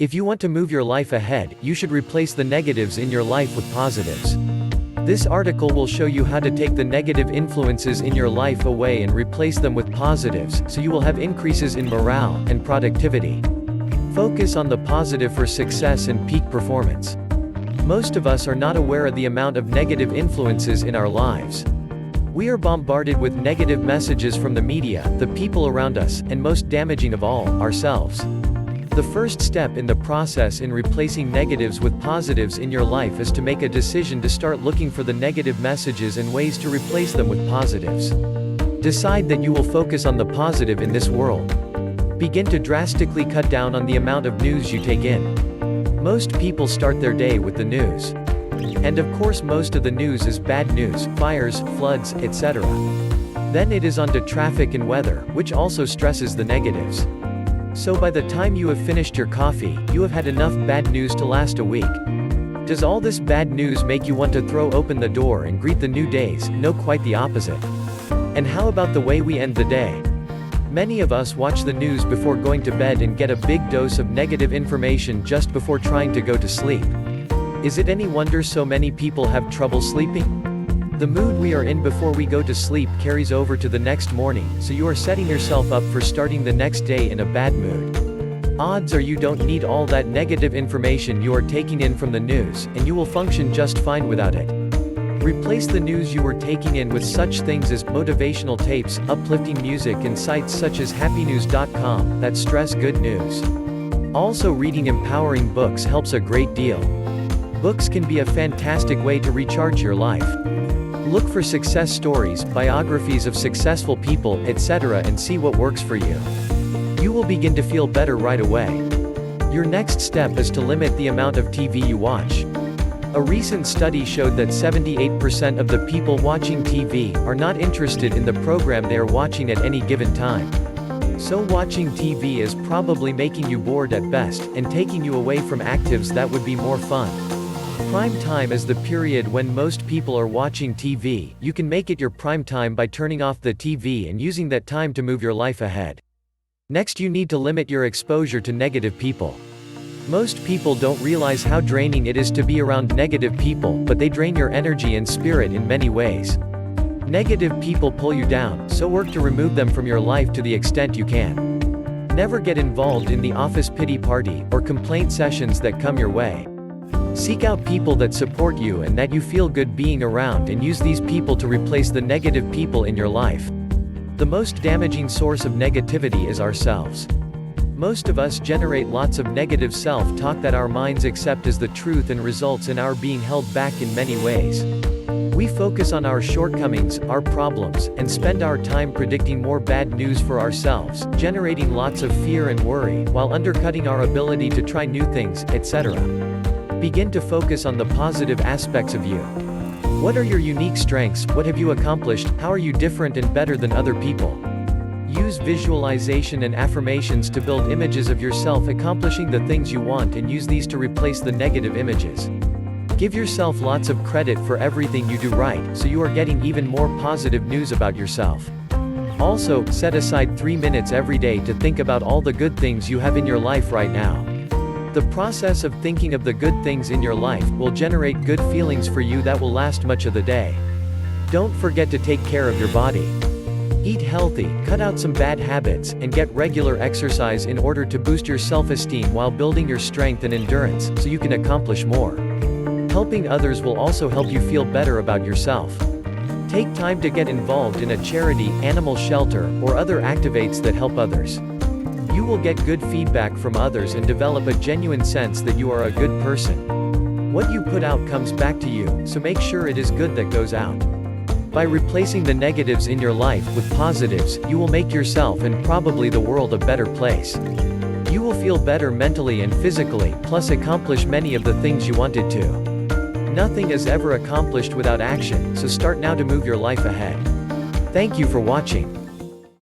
If you want to move your life ahead, you should replace the negatives in your life with positives. This article will show you how to take the negative influences in your life away and replace them with positives, so you will have increases in morale and productivity. Focus on the positive for success and peak performance. Most of us are not aware of the amount of negative influences in our lives. We are bombarded with negative messages from the media, the people around us, and most damaging of all, ourselves. The first step in the process in replacing negatives with positives in your life is to make a decision to start looking for the negative messages and ways to replace them with positives. Decide that you will focus on the positive in this world. Begin to drastically cut down on the amount of news you take in. Most people start their day with the news. And of course most of the news is bad news, fires, floods, etc. Then it is on to traffic and weather, which also stresses the negatives. So by the time you have finished your coffee, you have had enough bad news to last a week. Does all this bad news make you want to throw open the door and greet the new days? No, quite the opposite. And how about the way we end the day? Many of us watch the news before going to bed and get a big dose of negative information just before trying to go to sleep. Is it any wonder so many people have trouble sleeping? The mood we are in before we go to sleep carries over to the next morning, so you are setting yourself up for starting the next day in a bad mood. Odds are you don't need all that negative information you are taking in from the news, and you will function just fine without it. Replace the news you were taking in with such things as motivational tapes, uplifting music, and sites such as happynews.com that stress good news. Also, reading empowering books helps a great deal. Books can be a fantastic way to recharge your life. Look for success stories, biographies of successful people, etc., and see what works for you. You will begin to feel better right away. Your next step is to limit the amount of TV you watch. A recent study showed that 78% of the people watching TV are not interested in the program they are watching at any given time. So watching TV is probably making you bored at best, and taking you away from activities that would be more fun. Prime time is the period when most people are watching TV. You can make it your prime time by turning off the TV and using that time to move your life ahead. Next, you need to limit your exposure to negative people. Most people don't realize how draining it is to be around negative people, but they drain your energy and spirit in many ways. Negative people pull you down, so work to remove them from your life to the extent you can. Never get involved in the office pity party or complaint sessions that come your way. Seek out people that support you and that you feel good being around, and use these people to replace the negative people in your life. The most damaging source of negativity is ourselves. Most of us generate lots of negative self-talk that our minds accept as the truth and results in our being held back in many ways. We focus on our shortcomings, our problems, and spend our time predicting more bad news for ourselves, generating lots of fear and worry, while undercutting our ability to try new things, etc. Begin to focus on the positive aspects of you. What are your unique strengths? What have you accomplished? How are you different and better than other people? Use visualization and affirmations to build images of yourself accomplishing the things you want, and use these to replace the negative images. Give yourself lots of credit for everything you do right, so you are getting even more positive news about yourself. Also, set aside 3 minutes every day to think about all the good things you have in your life right now. The process of thinking of the good things in your life will generate good feelings for you that will last much of the day. Don't forget to take care of your body. Eat healthy, cut out some bad habits, and get regular exercise in order to boost your self-esteem while building your strength and endurance, so you can accomplish more. Helping others will also help you feel better about yourself. Take time to get involved in a charity, animal shelter, or other activities that help others. You will get good feedback from others and develop a genuine sense that you are a good person. What you put out comes back to you, so make sure it is good that goes out. By replacing the negatives in your life with positives, you will make yourself and probably the world a better place. You will feel better mentally and physically, plus accomplish many of the things you wanted to. Nothing is ever accomplished without action, so start now to move your life ahead. Thank you for watching.